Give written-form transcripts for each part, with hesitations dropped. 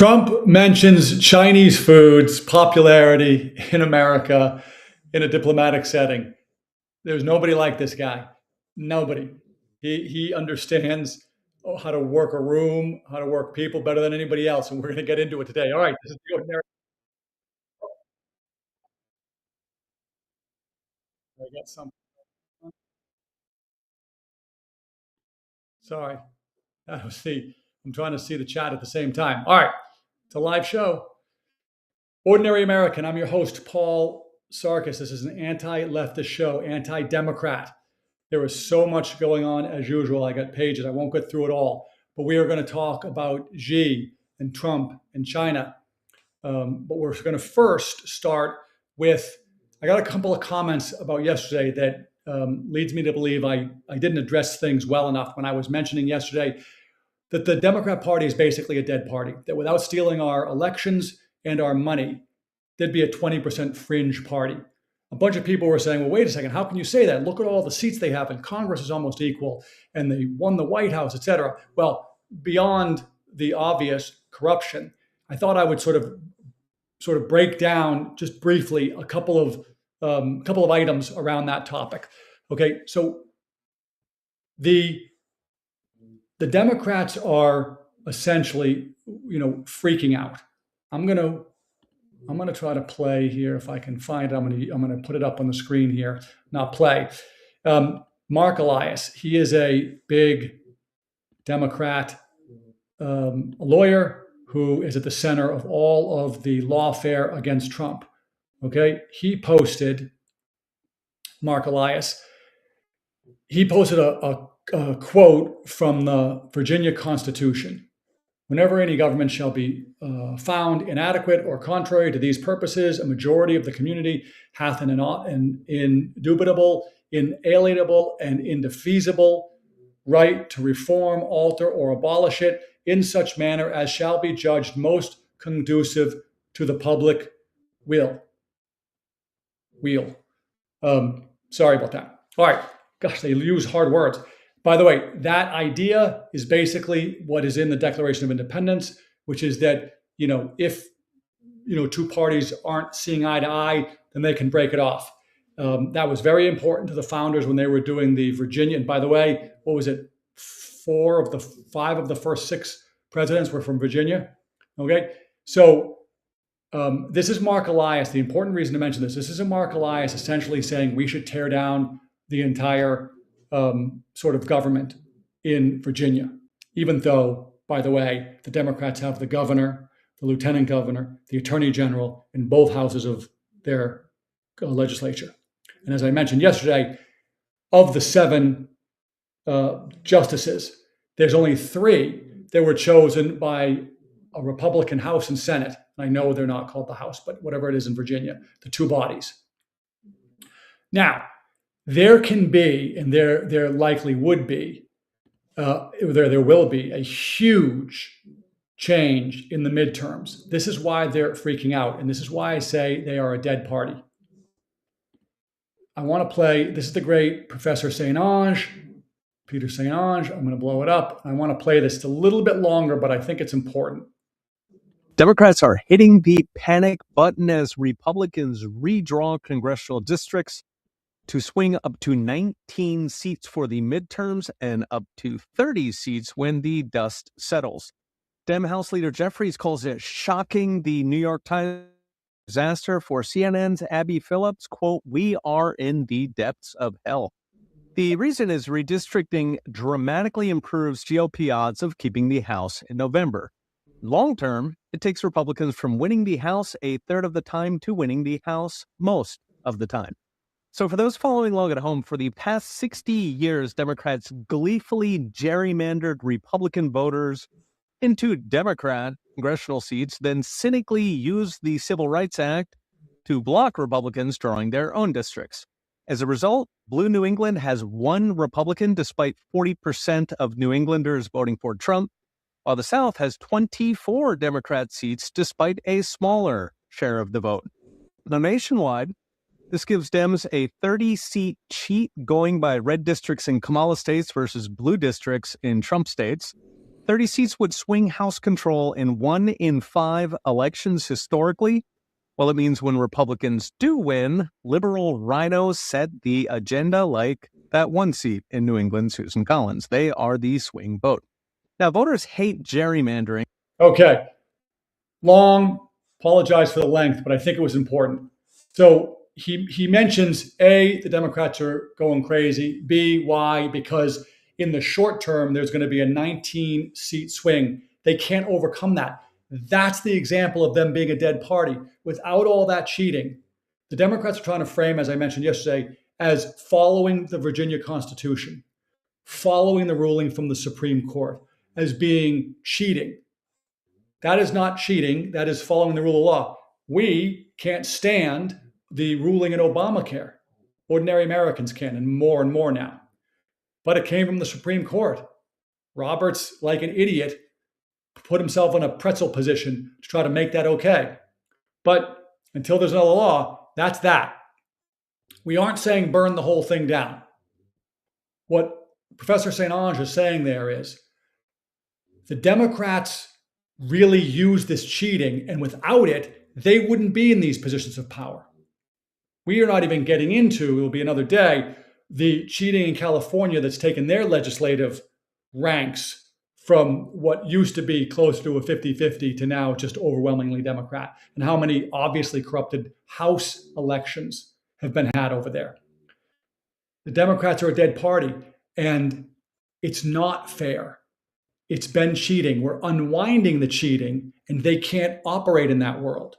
Trump mentions Chinese food's popularity in America in a diplomatic setting. There's nobody like this guy. Nobody. He understands how to work a room, how to work people better than anybody else, and we're going to get into it today. All right, this is the ordinary. I got some. Sorry, that was the. I'm trying to see the chat at the same time. All right, it's a live show. Ordinary American. I'm your host, Paul Sarkis. This is an anti-leftist show, anti-democrat. There is so much going on as usual. I got pages. I won't get through it all. But we are going to talk about Xi and Trump and China. But we're going to first start with, I got a couple of comments about yesterday that leads me to believe I didn't address things well enough when I was mentioning yesterday that the Democrat Party is basically a dead party, that without stealing our elections and our money, there'd be a 20% fringe party. A bunch of people were saying, well, wait a second, how can you say that? Look at all the seats they have, and Congress is almost equal, and they won the White House, et cetera. Well, beyond the obvious corruption, I thought I would sort of break down just briefly a couple of items around that topic. Okay, so the Democrats are essentially, freaking out. I'm gonna try to play here if I can find it. I'm gonna put it up on the screen here, not play. Mark Elias, he is a big Democrat lawyer who is at the center of all of the lawfare against Trump. Okay, he posted, Mark Elias, he posted a quote from the Virginia Constitution. Whenever any government shall be found inadequate or contrary to these purposes, a majority of the community hath an indubitable, inalienable, and indefeasible right to reform, alter, or abolish it in such manner as shall be judged most conducive to the public weal. Sorry about that. All right. Gosh, they use hard words. By the way, that idea is basically what is in the Declaration of Independence, which is that, if, two parties aren't seeing eye to eye, then they can break it off. That was very important to the founders when they were doing the Virginia. And by the way, what was it? 5 of the first 6 presidents were from Virginia. Okay. So this is Mark Elias. The important reason to mention this is Mark Elias essentially saying we should tear down the entire sort of government in Virginia, even though, by the way, the Democrats have the governor, the lieutenant governor, the attorney general in both houses of their legislature. And as I mentioned yesterday, of the 7 justices, there's only 3 that were chosen by a Republican House and Senate. I know they're not called the House, but whatever it is in Virginia, the 2 bodies. Now, there can be, and there likely would be, there will be a huge change in the midterms. This is why they're freaking out, and this is why I say they are a dead party. I want to play, this is the great Professor Peter St. Ange. I'm going to blow it up. I want to play this. It's a little bit longer, but I think it's important. Democrats are hitting the panic button as Republicans redraw congressional districts to swing up to 19 seats for the midterms and up to 30 seats when the dust settles. Dem House Leader Jeffries calls it shocking. The New York Times disaster. For CNN's Abby Phillips, quote, "We are in the depths of hell." The reason is redistricting dramatically improves GOP odds of keeping the House in November. Long term, it takes Republicans from winning the House a third of the time to winning the House most of the time. So for those following along at home, for the past 60 years, Democrats gleefully gerrymandered Republican voters into Democrat congressional seats, then cynically used the Civil Rights Act to block Republicans drawing their own districts. As a result, Blue New England has 1 Republican despite 40% of New Englanders voting for Trump, while the South has 24 Democrat seats despite a smaller share of the vote. Now, nationwide, this gives Dems a 30-seat cheat going by red districts in Kamala states versus blue districts in Trump states. 30 seats would swing House control in 1 in 5 elections historically. Well, it means when Republicans do win, liberal rhinos set the agenda, like that one seat in New England, Susan Collins. They are the swing vote. Now, voters hate gerrymandering. Okay. Long, apologize for the length, but I think it was important. So he mentions A, the Democrats are going crazy. B, why? Because in the short term, there's going to be a 19-seat swing. They can't overcome that. That's the example of them being a dead party. Without all that cheating, the Democrats are trying to frame, as I mentioned yesterday, as following the Virginia Constitution, following the ruling from the Supreme Court, as being cheating. That is not cheating. That is following the rule of law. We can't stand the ruling in Obamacare. Ordinary Americans can, and more now. But it came from the Supreme Court. Roberts, like an idiot, put himself in a pretzel position to try to make that okay. But until there's another law, that's that. We aren't saying burn the whole thing down. What Professor St. Ange is saying there is the Democrats really use this cheating, and without it, they wouldn't be in these positions of power. We are not even getting into, it will be another day, the cheating in California that's taken their legislative ranks from what used to be close to a 50-50 to now just overwhelmingly Democrat, and how many obviously corrupted House elections have been had over there. The Democrats are a dead party, and it's not fair. It's been cheating. We're unwinding the cheating, and they can't operate in that world.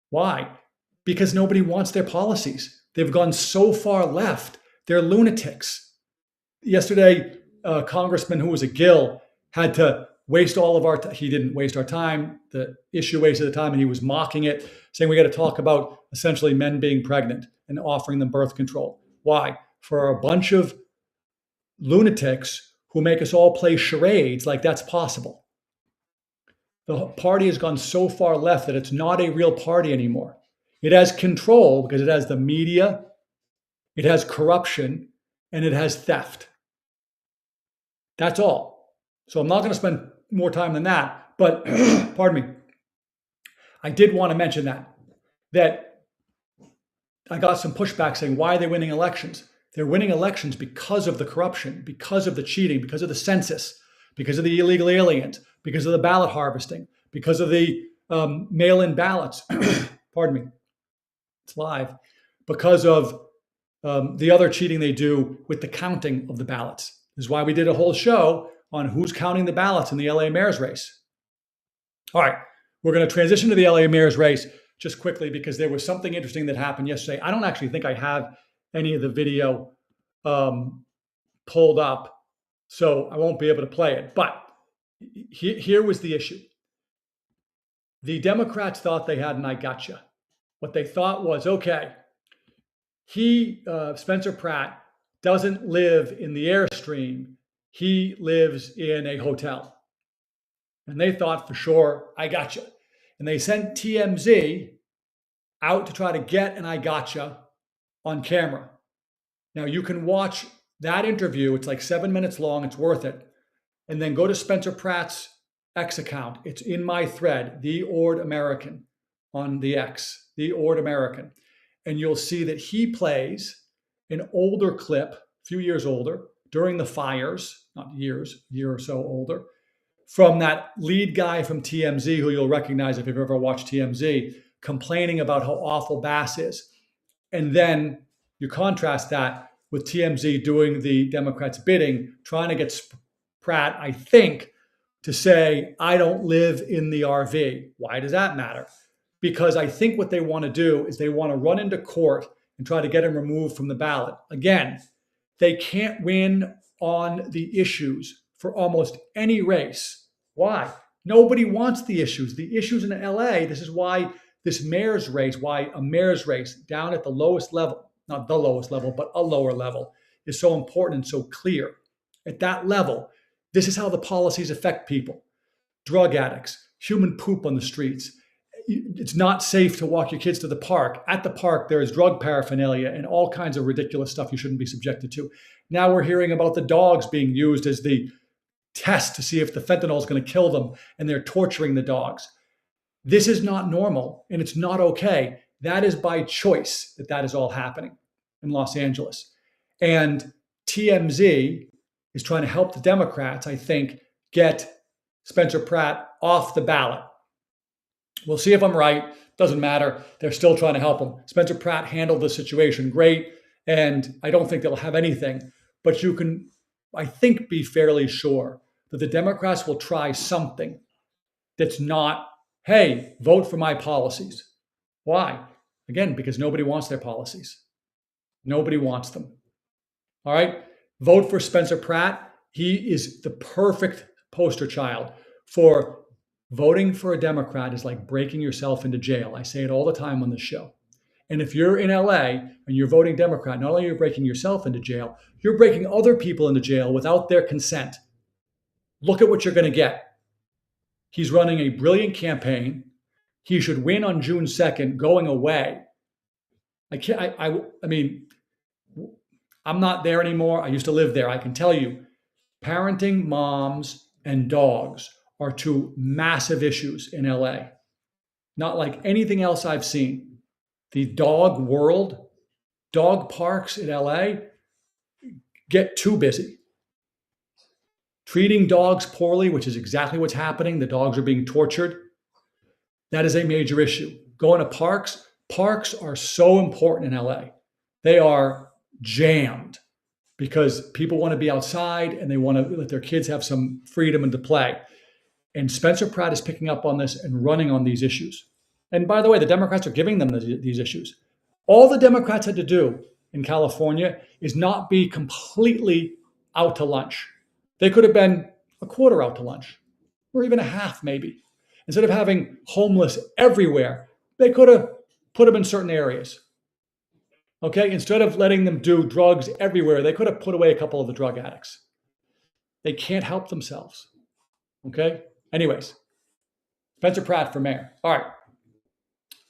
Why? Because nobody wants their policies. They've gone so far left. They're lunatics. Yesterday, a congressman who was a Gill had to waste all of our time. He didn't waste our time. The issue wasted the time, and he was mocking it, saying we got to talk about essentially men being pregnant and offering them birth control. Why? For a bunch of lunatics who make us all play charades like that's possible. The party has gone so far left that it's not a real party anymore. It has control because it has the media, it has corruption, and it has theft. That's all. So I'm not going to spend more time than that, but pardon me. I did want to mention that I got some pushback saying, why are they winning elections? They're winning elections because of the corruption, because of the cheating, because of the census, because of the illegal aliens, because of the ballot harvesting, because of the mail-in ballots. Pardon me. It's live. Because of the other cheating they do with the counting of the ballots. This is why we did a whole show on who's counting the ballots in the LA mayor's race. All right, we're going to transition to the LA mayor's race just quickly because there was something interesting that happened yesterday. I don't actually think I have any of the video pulled up, so I won't be able to play it. But here was the issue. The Democrats thought they had an I gotcha. What they thought was, okay, Spencer Pratt, doesn't live in the Airstream. He lives in a hotel. And they thought for sure, I gotcha. And they sent TMZ out to try to get an I gotcha on camera. Now you can watch that interview. It's like 7 minutes long. It's worth it. And then go to Spencer Pratt's X account. It's in my thread, The Ord American on the X, The Ord American. And you'll see that he plays an older clip, a few years older, during the fires, not years, a year or so older, from that lead guy from TMZ, who you'll recognize if you've ever watched TMZ, complaining about how awful Bass is. And then you contrast that with TMZ doing the Democrats' bidding, trying to get Pratt, I think, to say, I don't live in the RV. Why does that matter? Because I think what they want to do is they want to run into court and try to get him removed from the ballot. Again, they can't win on the issues for almost any race. Why? Nobody wants the issues. The issues in LA, this is why this mayor's race, why a mayor's race down at the lowest level, not the lowest level, but a lower level, is so important and so clear. At that level, this is how the policies affect people. Drug addicts, human poop on the streets. It's not safe to walk your kids to the park. At the park, there is drug paraphernalia and all kinds of ridiculous stuff you shouldn't be subjected to. Now we're hearing about the dogs being used as the test to see if the fentanyl is going to kill them, and they're torturing the dogs. This is not normal, and it's not okay. That is by choice that is all happening in Los Angeles. And TMZ is trying to help the Democrats, I think, get Spencer Pratt off the ballot. We'll see if I'm right. Doesn't matter. They're still trying to help him. Spencer Pratt handled the situation great, and I don't think they'll have anything. But you can, I think, be fairly sure that the Democrats will try something that's not, hey, vote for my policies. Why? Again, because nobody wants their policies. Nobody wants them. All right? Vote for Spencer Pratt. He is the perfect poster child for voting for a Democrat is like breaking yourself into jail. I say it all the time on this show. And if you're in LA and you're voting Democrat, not only are you breaking yourself into jail, you're breaking other people into jail without their consent. Look at what you're going to get. He's running a brilliant campaign. He should win on June 2nd, going away. I mean, I'm not there anymore. I used to live there. I can tell you, parenting moms and dogs are two massive issues in LA. Not like anything else I've seen. The dog world, dog parks in LA get too busy. Treating dogs poorly, which is exactly what's happening. The dogs are being tortured. That is a major issue. Going to parks. Parks are so important in LA. They are jammed because people want to be outside and they want to let their kids have some freedom and to play. And Spencer Pratt is picking up on this and running on these issues. And by the way, the Democrats are giving them these issues. All the Democrats had to do in California is not be completely out to lunch. They could have been a quarter out to lunch, or even a half maybe. Instead of having homeless everywhere, they could have put them in certain areas. Okay, instead of letting them do drugs everywhere, they could have put away a couple of the drug addicts. They can't help themselves. Okay, anyways, Spencer Pratt for mayor. All right,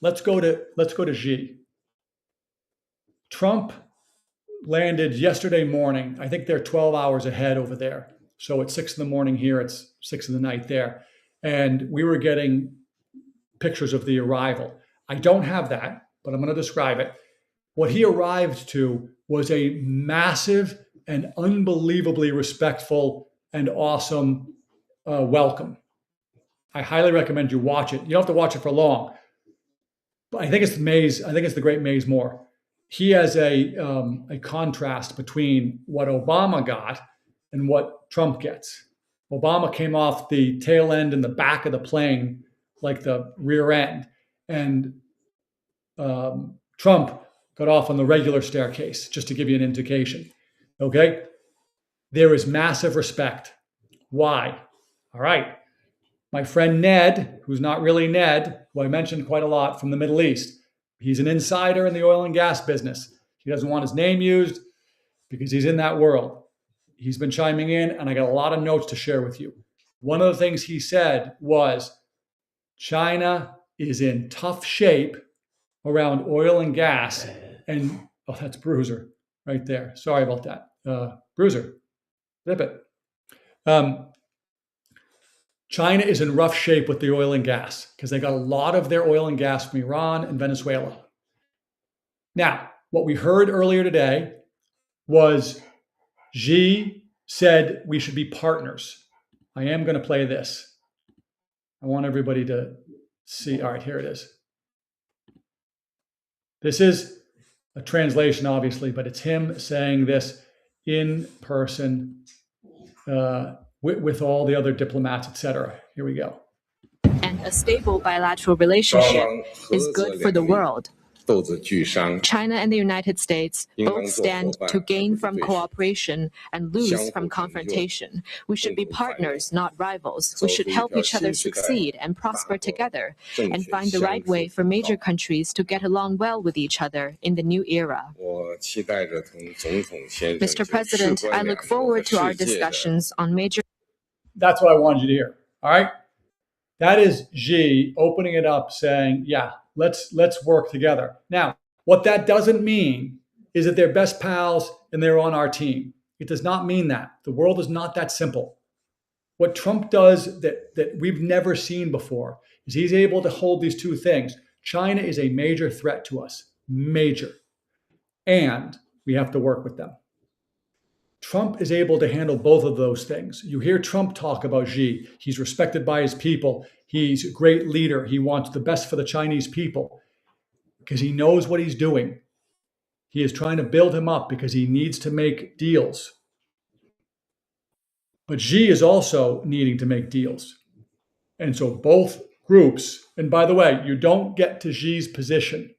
let's go to Xi. Trump landed yesterday morning. I think they're 12 hours ahead over there. So it's 6 in the morning here, it's 6 in the night there. And we were getting pictures of the arrival. I don't have that, but I'm going to describe it. What he arrived to was a massive and unbelievably respectful and awesome welcome. I highly recommend you watch it. You don't have to watch it for long. But I think it's the great Mays Moore. He has a contrast between what Obama got and what Trump gets. Obama came off the tail end and the back of the plane, like the rear end, and Trump got off on the regular staircase, just to give you an indication. Okay? There is massive respect. Why? All right. My friend Ned, who's not really Ned, who I mentioned quite a lot from the Middle East, he's an insider in the oil and gas business. He doesn't want his name used because he's in that world. He's been chiming in, and I got a lot of notes to share with you. One of the things he said was China is in tough shape around oil and gas. And, oh, that's Bruiser right there. Sorry about that. Bruiser, zip it. China is in rough shape with the oil and gas because they got a lot of their oil and gas from Iran and Venezuela. Now, what we heard earlier today was Xi said we should be partners. I am going to play this. I want everybody to see. All right, here it is. This is a translation, obviously, but it's him saying this in person with all the other diplomats, etc. Here we go. And a stable bilateral relationship is good for the world. China and the United States both stand to gain from cooperation and lose from confrontation. We should be partners, not rivals. We should help each other succeed and prosper together and find the right way for major countries to get along well with each other in the new era. Mr. President, I look forward to our discussions on major... That's what I wanted you to hear. All right? That is Xi opening it up saying, yeah, let's work together. Now, what that doesn't mean is that they're best pals and they're on our team. It does not mean that. The world is not that simple. What Trump does that we've never seen before is he's able to hold these two things. China is a major threat to us, major, and we have to work with them. Trump is able to handle both of those things. You hear Trump talk about Xi. He's respected by his people. He's a great leader. He wants the best for the Chinese people because he knows what he's doing. He is trying to build him up because he needs to make deals. But Xi is also needing to make deals. And so both groups, and by the way, you don't get to Xi's position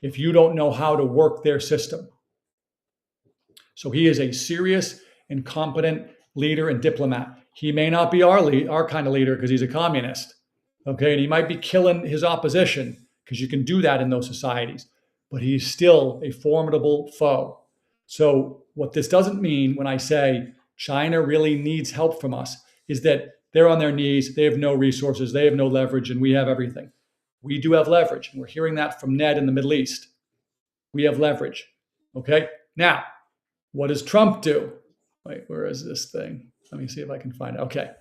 if you don't know how to work their system. So he is a serious and competent leader and diplomat. He may not be our kind of leader because he's a communist, okay? And he might be killing his opposition because you can do that in those societies, but he's still a formidable foe. So what this doesn't mean when I say China really needs help from us is that they're on their knees, they have no resources, they have no leverage, and we have everything. We do have leverage, and we're hearing that from Ned in the Middle East. We have leverage, okay? Now, what does Trump do? Wait, where is this thing? Let me see if I can find it. Okay.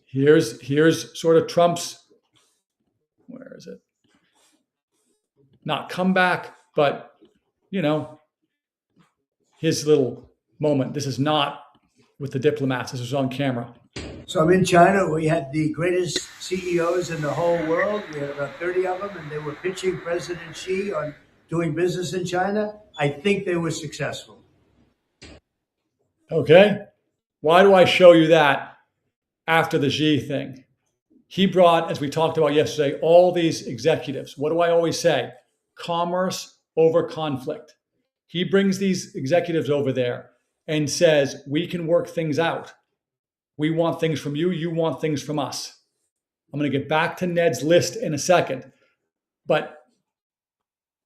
Here's sort of Trump's, where is it? Not comeback, but, his little moment. This is not with the diplomats. This is on camera. So I'm in China. We had the greatest CEOs in the whole world. We had about 30 of them, and they were pitching President Xi on doing business in China. I think they were successful. Okay. Why do I show you that after the Xi thing? He brought, as we talked about yesterday, all these executives. What do I always say? Commerce over conflict. He brings these executives over there and says, we can work things out. We want things from you. You want things from us. I'm going to get back to Ned's list in a second. But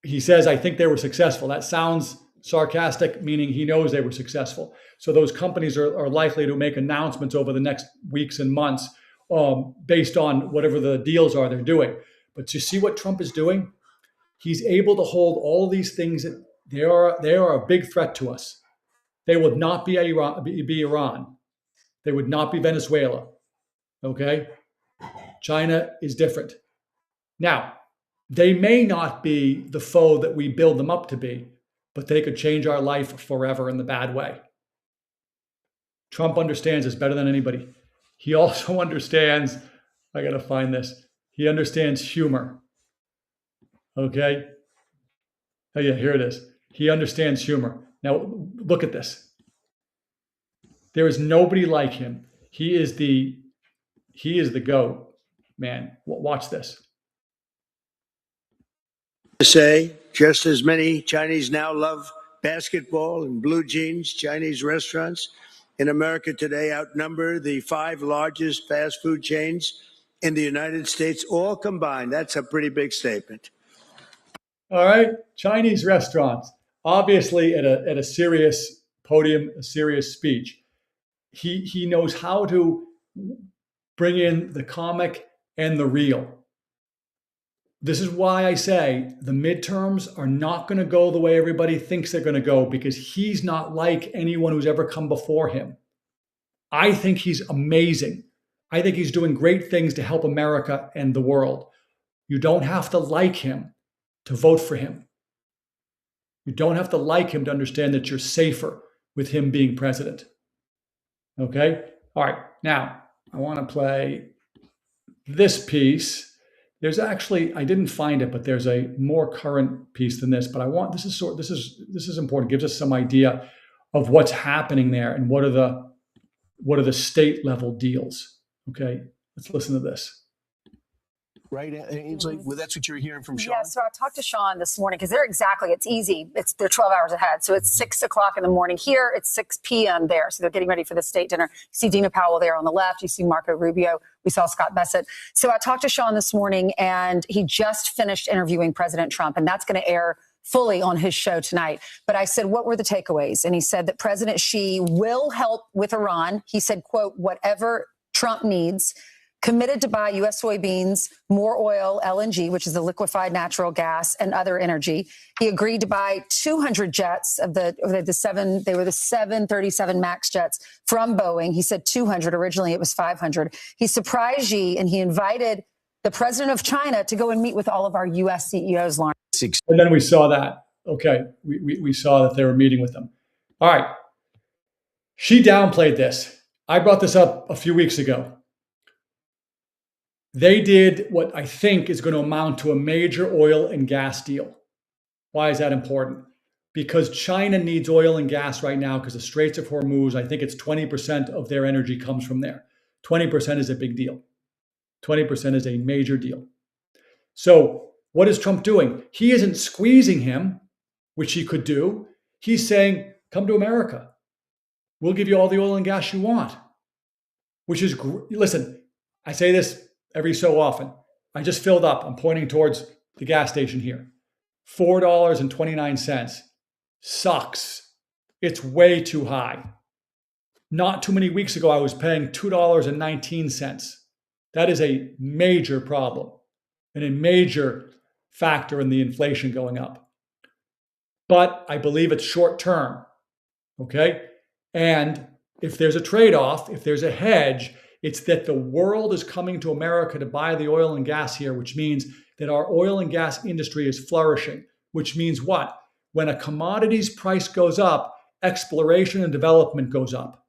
he says, I think they were successful. That sounds sarcastic, meaning he knows they were successful. So those companies are likely to make announcements over the next weeks and months based on whatever the deals are they're doing. But to see what Trump is doing, he's able to hold all these things. They are a big threat to us. They would not be Iran. They would not be Venezuela. Okay? China is different. Now, they may not be the foe that we build them up to be, but they could change our life forever in the bad way. Trump understands this better than anybody. He also understands, I got to find this, he understands humor. Okay? Oh yeah, here it is. He understands humor. Now, look at this. There is nobody like him. He is the GOAT, man. Watch this. Say, just as many Chinese now love basketball and blue jeans, Chinese restaurants in America today outnumber the 5 largest fast food chains in the United States, all combined. That's a pretty big statement. All right, Chinese restaurants, obviously at a serious podium, a serious speech. He knows how to bring in the comic and the real. This is why I say the midterms are not going to go the way everybody thinks they're going to go, because he's not like anyone who's ever come before him. I think he's amazing. I think he's doing great things to help America and the world. You don't have to like him to vote for him. You don't have to like him to understand that you're safer with him being president. Okay? All right. Now, I want to play this piece. There's actually, I didn't find it, but there's a more current piece than this. But I want, this is important. It gives us some idea of what's happening there and what are the state level deals. Okay, let's listen to this. Right, Ainsley? Well, that's what you're hearing from Sean? Yeah, so I talked to Sean this morning because it's easy. They're 12 hours ahead. So it's 6 o'clock in the morning here. It's 6 p.m. there. So they're getting ready for the state dinner. You see Dina Powell there on the left. You see Marco Rubio. We saw Scott Bessent. So I talked to Sean this morning, and he just finished interviewing President Trump, and that's going to air fully on his show tonight. But I said, what were the takeaways? And he said that President Xi will help with Iran. He said, quote, whatever Trump needs, committed to buy U.S. soybeans, more oil, LNG, which is the liquefied natural gas, and other energy. He agreed to buy 200 jets of the 737 MAX jets from Boeing. He said 200. Originally, it was 500. He surprised Xi, and he invited the president of China to go and meet with all of our U.S. CEOs, Lauren. And then we saw that. Okay, we saw that they were meeting with them. All right. She downplayed this. I brought this up a few weeks ago. They did what I think is going to amount to a major oil and gas deal. Why is that important? Because China needs oil and gas right now because the Straits of Hormuz, I think it's 20% of their energy comes from there. 20% is a big deal. 20% is a major deal. So what is Trump doing? He isn't squeezing him, which he could do. He's saying, come to America. We'll give you all the oil and gas you want, which is, listen, I say this every so often. I just filled up. I'm pointing towards the gas station here. $4.29 sucks. It's way too high. Not too many weeks ago, I was paying $2.19. That is a major problem and a major factor in the inflation going up. But I believe it's short term, okay? And if there's a trade-off, if there's a hedge, it's that the world is coming to America to buy the oil and gas here, which means that our oil and gas industry is flourishing, which means what? When a commodities price goes up, exploration and development goes up.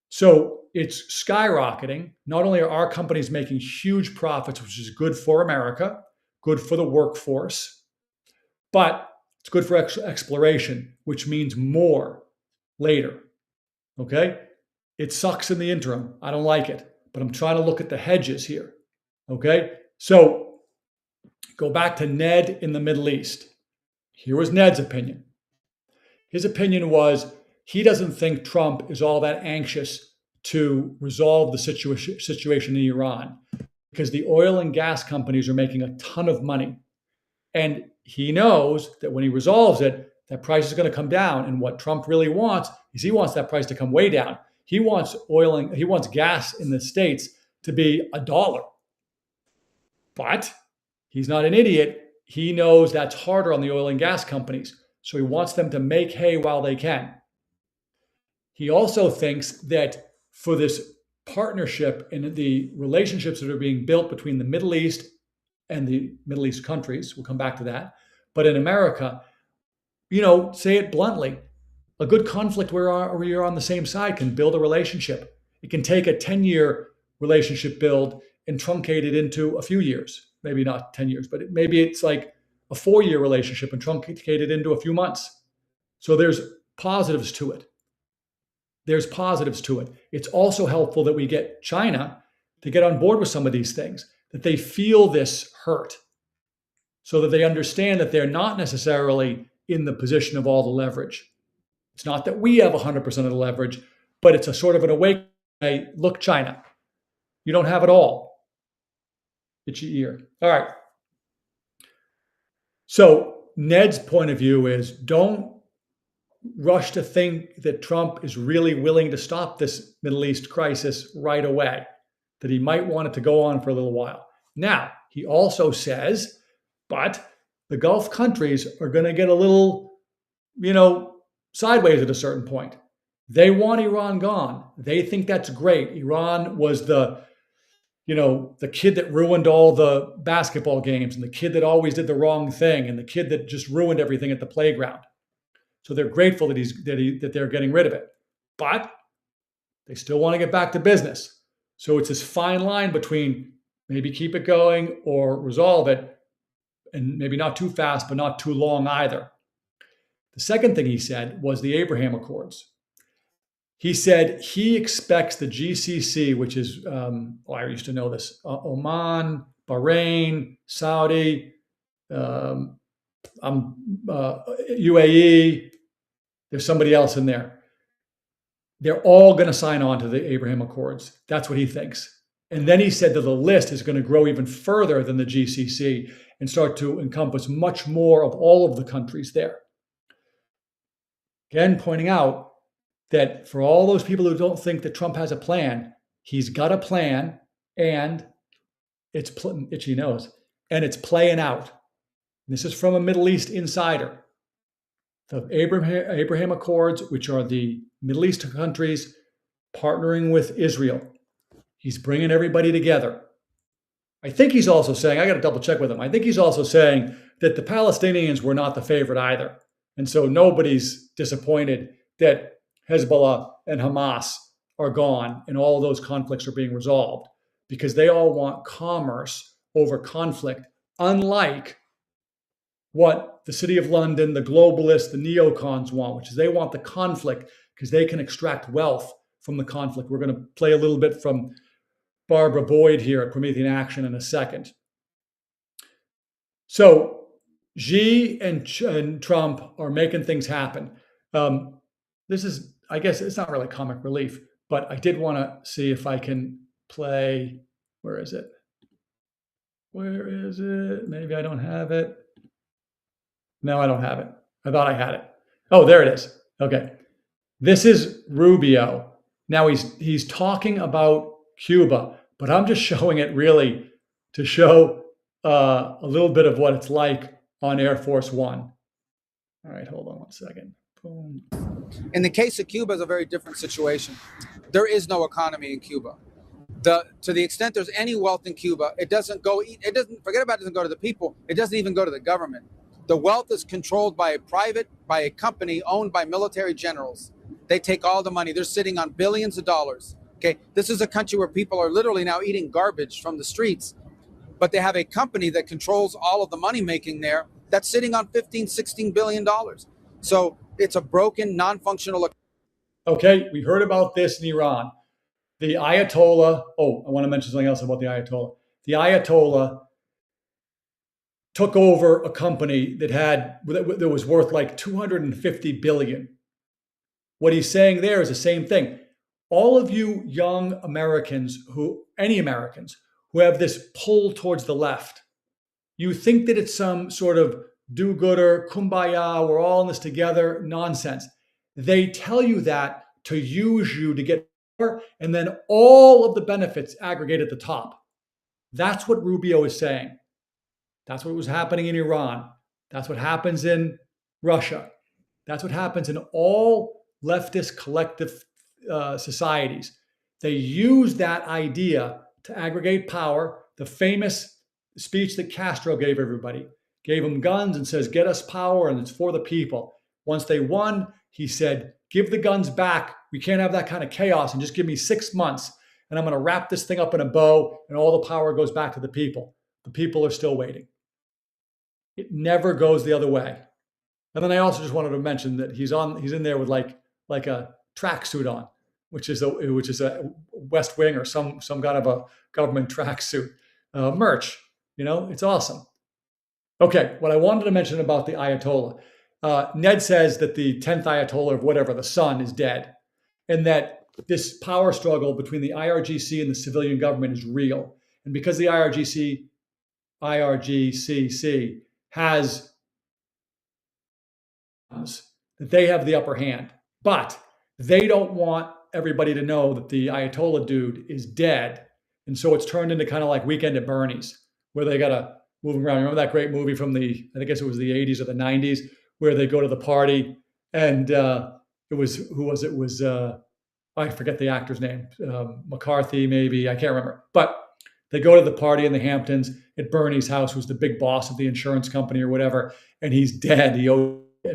So it's skyrocketing. Not only are our companies making huge profits, which is good for America, good for the workforce, but it's good for exploration, which means more later. Okay? It sucks in the interim. I don't like it, but I'm trying to look at the hedges here. Okay? So go back to Ned in the Middle East. Here was Ned's opinion. His opinion was he doesn't think Trump is all that anxious to resolve the situation in Iran because the oil and gas companies are making a ton of money. And he knows that when he resolves it, that price is going to come down. And what Trump really wants is he wants that price to come way down. He wants he wants gas in the States to be $1. But he's not an idiot. He knows that's harder on the oil and gas companies. So he wants them to make hay while they can. He also thinks that for this partnership and the relationships that are being built between the Middle East and the Middle East countries, we'll come back to that, but in America, say it bluntly, a good conflict where you're on the same side can build a relationship. It can take a 10-year relationship build and truncate it into a few years. Maybe not 10 years, but maybe it's like a 4-year relationship and truncate it into a few months. So there's positives to it. It's also helpful that we get China to get on board with some of these things, that they feel this hurt so that they understand that they're not necessarily in the position of all the leverage. It's not that we have 100% of the leverage, but it's a sort of an awakening. Hey, look, China, you don't have it all. Itchy ear. All right. So Ned's point of view is don't rush to think that Trump is really willing to stop this Middle East crisis right away, that he might want it to go on for a little while. Now, he also says, but the Gulf countries are going to get a little, sideways at a certain point. They want Iran gone. They think that's great. Iran was the kid that ruined all the basketball games and the kid that always did the wrong thing and the kid that just ruined everything at the playground. So they're grateful that they're getting rid of it. But they still want to get back to business. So it's this fine line between maybe keep it going or resolve it, and maybe not too fast, but not too long either. The second thing he said was the Abraham Accords. He said he expects the GCC, which is, I used to know this, Oman, Bahrain, Saudi, UAE, there's somebody else in there. They're all going to sign on to the Abraham Accords. That's what he thinks. And then he said that the list is going to grow even further than the GCC and start to encompass much more of all of the countries there. Again, pointing out that for all those people who don't think that Trump has a plan, he's got a plan and it's itchy nose, and it's playing out. This is from a Middle East insider. The Abraham Accords, which are the Middle East countries partnering with Israel. He's bringing everybody together. I think he's also saying, I got to double check with him. I think he's also saying that the Palestinians were not the favorite either. And so nobody's disappointed that Hezbollah and Hamas are gone and all of those conflicts are being resolved, because they all want commerce over conflict, unlike what the City of London, the globalists, the neocons want, which is they want the conflict because they can extract wealth from the conflict. We're going to play a little bit from Barbara Boyd here at Promethean Action in a second. So Xi and Trump are making things happen. This is, I guess it's not really comic relief, but I did want to see if I can play, where is it? Where is it? Maybe I don't have it. No, I don't have it. I thought I had it. Oh, there it is. Okay. This is Rubio. Now he's talking about Cuba, but I'm just showing it really to show a little bit of what it's like on Air Force One. All right, hold on one second. Boom. In the case of Cuba, it's a very different situation. There is no economy in Cuba. To the extent there's any wealth in Cuba, it doesn't go to the people. It doesn't even go to the government. The wealth is controlled by a company owned by military generals. They take all the money. They're sitting on billions of dollars. Okay, this is a country where people are literally now eating garbage from the streets, but they have a company that controls all of the money making there that's sitting on $15-16 billion. So it's a broken, non-functional. Okay, we heard about this in Iran. The Ayatollah, I want to mention something else about the Ayatollah. The Ayatollah took over a company that was worth like $250 billion. What he's saying there is the same thing. All of you young Americans, any Americans who have this pull towards the left, you think that it's some sort of do-gooder, kumbaya, we're all in this together nonsense. They tell you that to use you to get power, and then all of the benefits aggregate at the top. That's what Rubio is saying. That's what was happening in Iran. That's what happens in Russia. That's what happens in all leftist collective societies. They use that idea to aggregate power. The famous speech that Castro gave everybody, gave them guns and says, get us power and it's for the people. Once they won, he said, give the guns back. We can't have that kind of chaos, and just give me 6 months and I'm going to wrap this thing up in a bow and all the power goes back to the people. The people are still waiting. It never goes the other way. And then I also just wanted to mention that he's in there with like a tracksuit on, which is a West Wing or some kind of a government tracksuit merch. You know, it's awesome. Okay, what I wanted to mention about the Ayatollah, Ned says that the 10th Ayatollah of whatever, the sun, is dead, and that this power struggle between the IRGC and the civilian government is real. And because the IRGCC has that they have the upper hand, but they don't want everybody to know that the Ayatollah dude is dead. And so it's turned into kind of like Weekend at Bernie's, where they got to move around. Remember that great movie from I guess it was the 80s or the 90s, where they go to the party and I forget the actor's name, McCarthy maybe, I can't remember. But they go to the party in the Hamptons at Bernie's house, who's the big boss of the insurance company or whatever, and he's dead.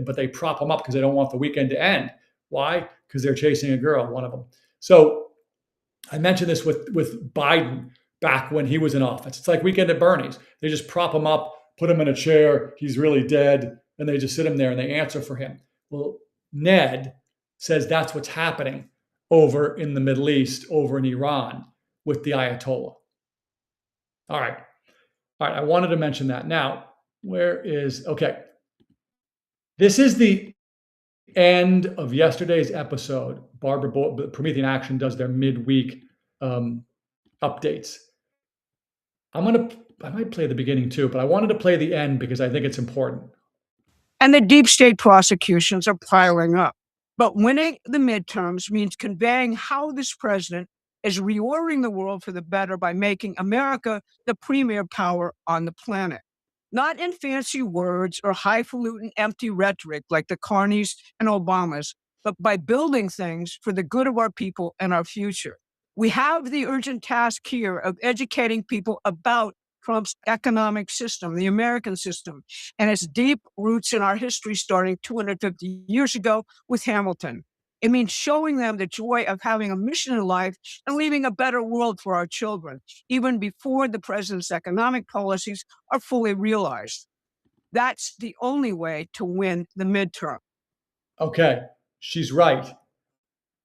But they prop him up because they don't want the weekend to end. Why? Because they're chasing a girl, one of them. So I mentioned this with Biden back when he was in office. It's like Weekend at Bernie's. They just prop him up, put him in a chair, he's really dead, and they just sit him there and they answer for him. Well, Ned says that's what's happening over in the Middle East, over in Iran with the Ayatollah. All right. I wanted to mention that. Now, okay. This is the end of yesterday's episode. Promethean Action does their midweek updates. I might play the beginning too, but I wanted to play the end because I think it's important. And the deep state prosecutions are piling up. But winning the midterms means conveying how this president is reordering the world for the better by making America the premier power on the planet. Not in fancy words or highfalutin empty rhetoric like the Carneys and Obamas, but by building things for the good of our people and our future. We have the urgent task here of educating people about Trump's economic system, the American system, and its deep roots in our history starting 250 years ago with Hamilton. It means showing them the joy of having a mission in life and leaving a better world for our children, even before the president's economic policies are fully realized. That's the only way to win the midterm. Okay, she's right.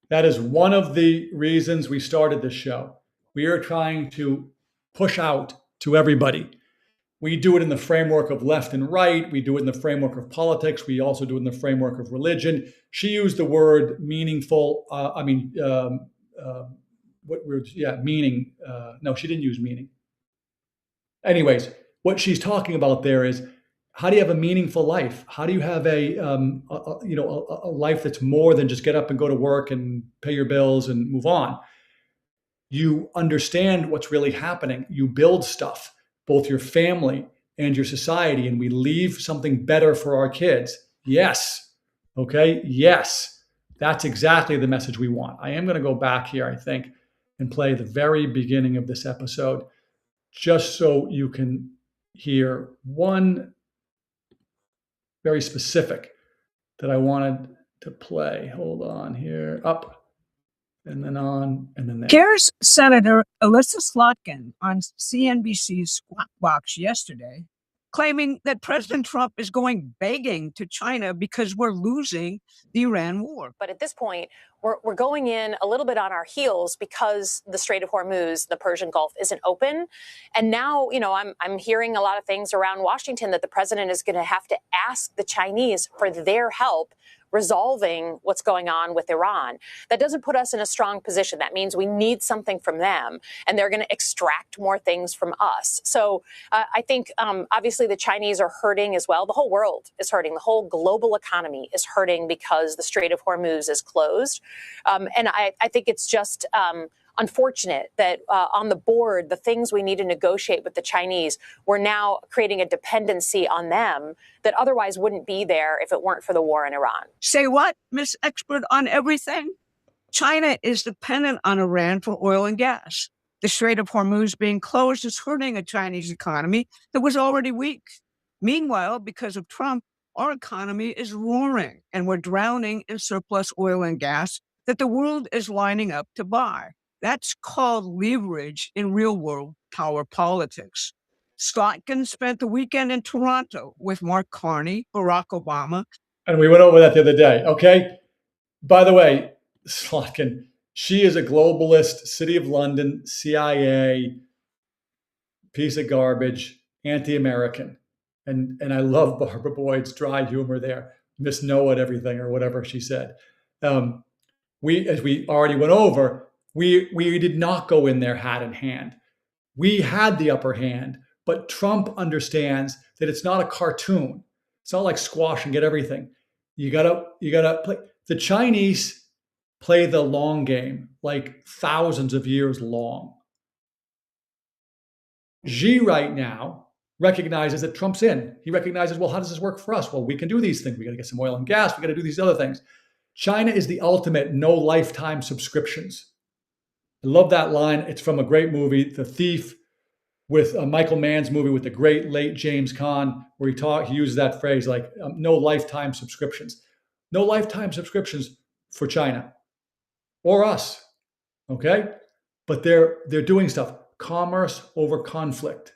That is one of the reasons we started this show. We are trying to push out to everybody. We do it in the framework of left and right. We do it in the framework of politics. We also do it in the framework of religion. She used the word meaningful. What words? Yeah, meaning. No, she didn't use meaning. Anyways, what she's talking about there is, how do you have a meaningful life? How do you have a life that's more than just get up and go to work and pay your bills and move on? You understand what's really happening. You build stuff, both your family and your society, and we leave something better for our kids. Yes. Okay. Yes. That's exactly the message we want. I am going to go back here, I think, and play the very beginning of this episode, just so you can hear one very specific that I wanted to play. Hold on here. Up. And then on, and then there. Here's Senator Alyssa Slotkin on CNBC's Squawk Box yesterday, claiming that President Trump is going begging to China because we're losing the Iran war. But at this point, we're going in a little bit on our heels because the Strait of Hormuz, the Persian Gulf, isn't open. And now, I'm hearing a lot of things around Washington that the president is going to have to ask the Chinese for their help resolving what's going on with Iran. That doesn't put us in a strong position. That means we need something from them, and they're going to extract more things from us. So I think, obviously, the Chinese are hurting as well. The whole world is hurting. The whole global economy is hurting because the Strait of Hormuz is closed. And I think it's just unfortunate that on the board, the things we need to negotiate with the Chinese, we're now creating a dependency on them that otherwise wouldn't be there if it weren't for the war in Iran. Say what, Miss Expert on Everything? China is dependent on Iran for oil and gas. The Strait of Hormuz being closed is hurting a Chinese economy that was already weak. Meanwhile, because of Trump, our economy is roaring and we're drowning in surplus oil and gas that the world is lining up to buy. That's called leverage in real-world power politics. Slotkin spent the weekend in Toronto with Mark Carney, Barack Obama. And we went over that the other day, okay? By the way, Slotkin, she is a globalist, City of London, CIA, piece of garbage, anti-American. And I love Barbara Boyd's dry humor there. Miss Know-It everything or whatever she said. As we already went over, we did not go in there hat in hand. We had the upper hand, but Trump understands that it's not a cartoon. It's not like squash and get everything. You gotta play. The Chinese play the long game, like thousands of years long. Xi right now recognizes that Trump's in. He recognizes, well, how does this work for us? Well, we can do these things. We got to get some oil and gas. We got to do these other things. China is the ultimate no lifetime subscriptions. I love that line. It's from a great movie, The Thief, with Michael Mann's movie with the great late James Caan, where he uses that phrase like no lifetime subscriptions. No lifetime subscriptions for China or us, okay? But they're doing stuff. Commerce over conflict.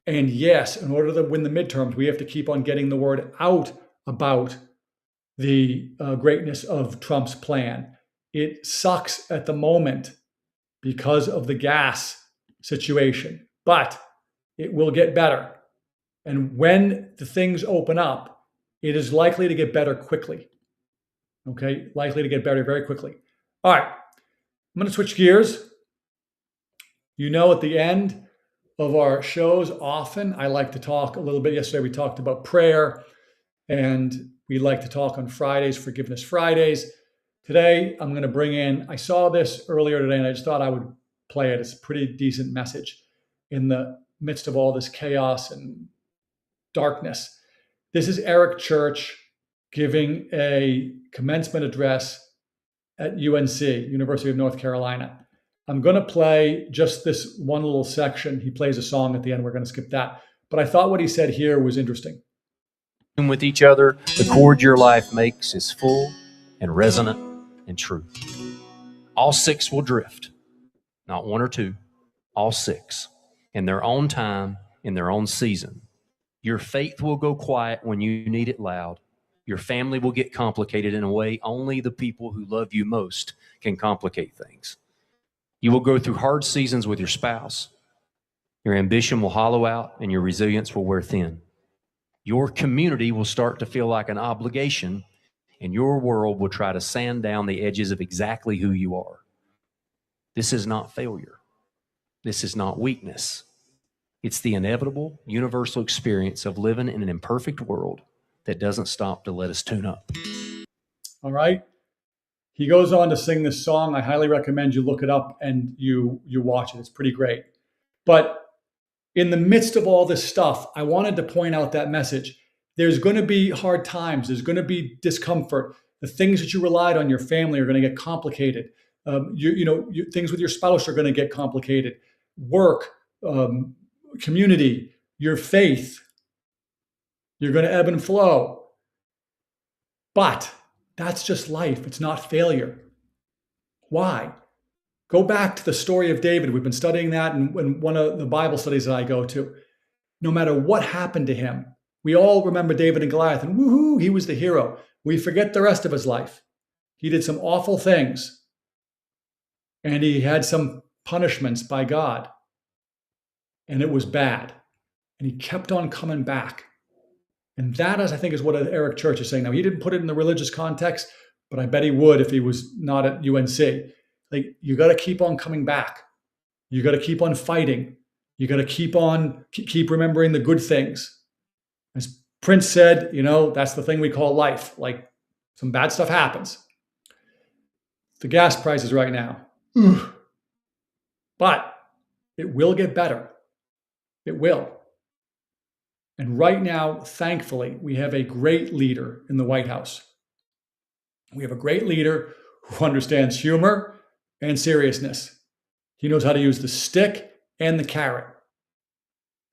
And yes, in order to win the midterms, we have to keep on getting the word out about the greatness of Trump's plan. It sucks at the moment because of the gas situation, but it will get better. And when the things open up, it is likely to get better quickly. Okay, likely to get better very quickly. All right, I'm going to switch gears. At the end of our shows, often I like to talk a little bit. Yesterday we talked about prayer, and we like to talk on Fridays, Forgiveness Fridays. Today, I'm going to bring in, I saw this earlier today and I just thought I would play it. It's a pretty decent message in the midst of all this chaos and darkness. This is Eric Church giving a commencement address at UNC, University of North Carolina. I'm going to play just this one little section. He plays a song at the end. We're going to skip that. But I thought what he said here was interesting. With each other, the chord your life makes is full and resonant and true. All six will drift, not one or two, all six, in their own time, in their own season. Your faith will go quiet when you need it loud. Your family will get complicated in a way only the people who love you most can complicate things. You will go through hard seasons with your spouse. Your ambition will hollow out and your resilience will wear thin. Your community will start to feel like an obligation, and your world will try to sand down the edges of exactly who you are. This is not failure. This is not weakness. It's the inevitable, universal experience of living in an imperfect world that doesn't stop to let us tune up. All right. He goes on to sing this song. I highly recommend you look it up and you watch it. It's pretty great. But in the midst of all this stuff, I wanted to point out that message. There's going to be hard times. There's going to be discomfort. The things that you relied on, your family, are going to get complicated. Things with your spouse are going to get complicated. Work, community, your faith, you're going to ebb and flow. But that's just life. It's not failure. Why? Go back to the story of David. We've been studying that in one of the Bible studies that I go to. No matter what happened to him, we all remember David and Goliath, and woohoo, he was the hero. We forget the rest of his life. He did some awful things, and he had some punishments by God, and it was bad. And he kept on coming back. And that, I think, is what Eric Church is saying. Now, he didn't put it in the religious context, but I bet he would if he was not at UNC. Like, you got to keep on coming back. You got to keep on fighting. You got to keep remembering the good things. As Prince said, that's the thing we call life. Like, some bad stuff happens. The gas prices right now. But it will get better. It will. And right now, thankfully, we have a great leader in the White House. We have a great leader who understands humor and seriousness. He knows how to use the stick and the carrot.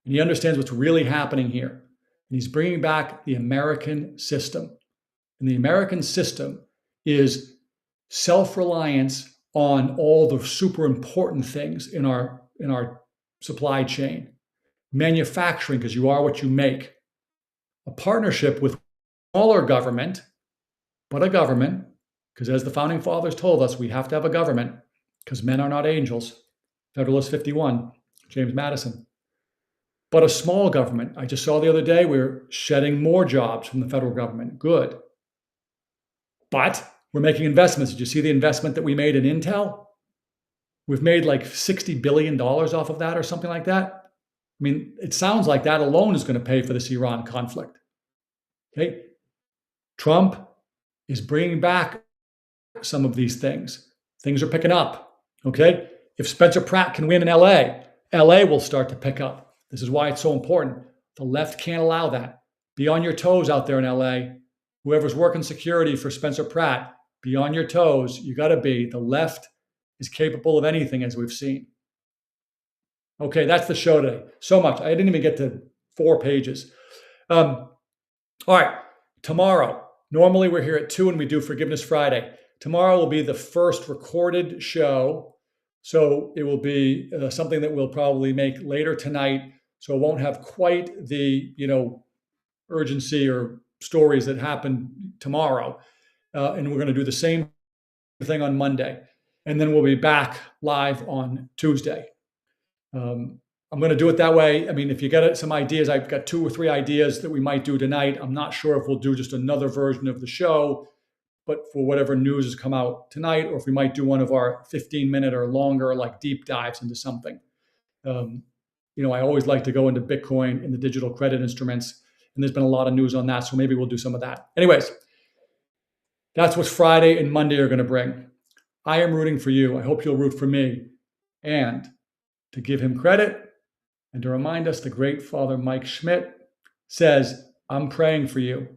And he understands what's really happening here. And he's bringing back the American system. And the American system is self-reliance on all the super important things in our supply chain. Manufacturing, because you are what you make. A partnership with smaller government, but a government, because as the founding fathers told us, we have to have a government, because men are not angels. Federalist 51, James Madison. But a small government. I just saw the other day we're shedding more jobs from the federal government. Good. But we're making investments. Did you see the investment that we made in Intel? We've made like $60 billion off of that or something like that. I mean, it sounds like that alone is going to pay for this Iran conflict. Okay? Trump is bringing back some of these things. Things are picking up. Okay? If Spencer Pratt can win in LA, LA will start to pick up. This is why it's so important. The left can't allow that. Be on your toes out there in LA. Whoever's working security for Spencer Pratt, be on your toes. You got to be. The left is capable of anything, as we've seen. Okay, that's the show today. So much. I didn't even get to 4 pages. All right, tomorrow. Normally we're here at 2 and we do Forgiveness Friday. Tomorrow will be the first recorded show. So it will be something that we'll probably make later tonight. So it won't have quite the, urgency or stories that happen tomorrow. And we're going to do the same thing on Monday. And then we'll be back live on Tuesday. I'm going to do it that way. I mean, if you got some ideas, I've got 2 or 3 ideas that we might do tonight. I'm not sure if we'll do just another version of the show, but for whatever news has come out tonight, or if we might do one of our 15-minute or longer, like deep dives into something. I always like to go into Bitcoin and the digital credit instruments, and there's been a lot of news on that, so maybe we'll do some of that. Anyways, That's what Friday and Monday are going to bring. I am rooting for you. I hope you'll root for me. And to give him credit and to remind us, the great Father Mike Schmidt says, I'm praying for you.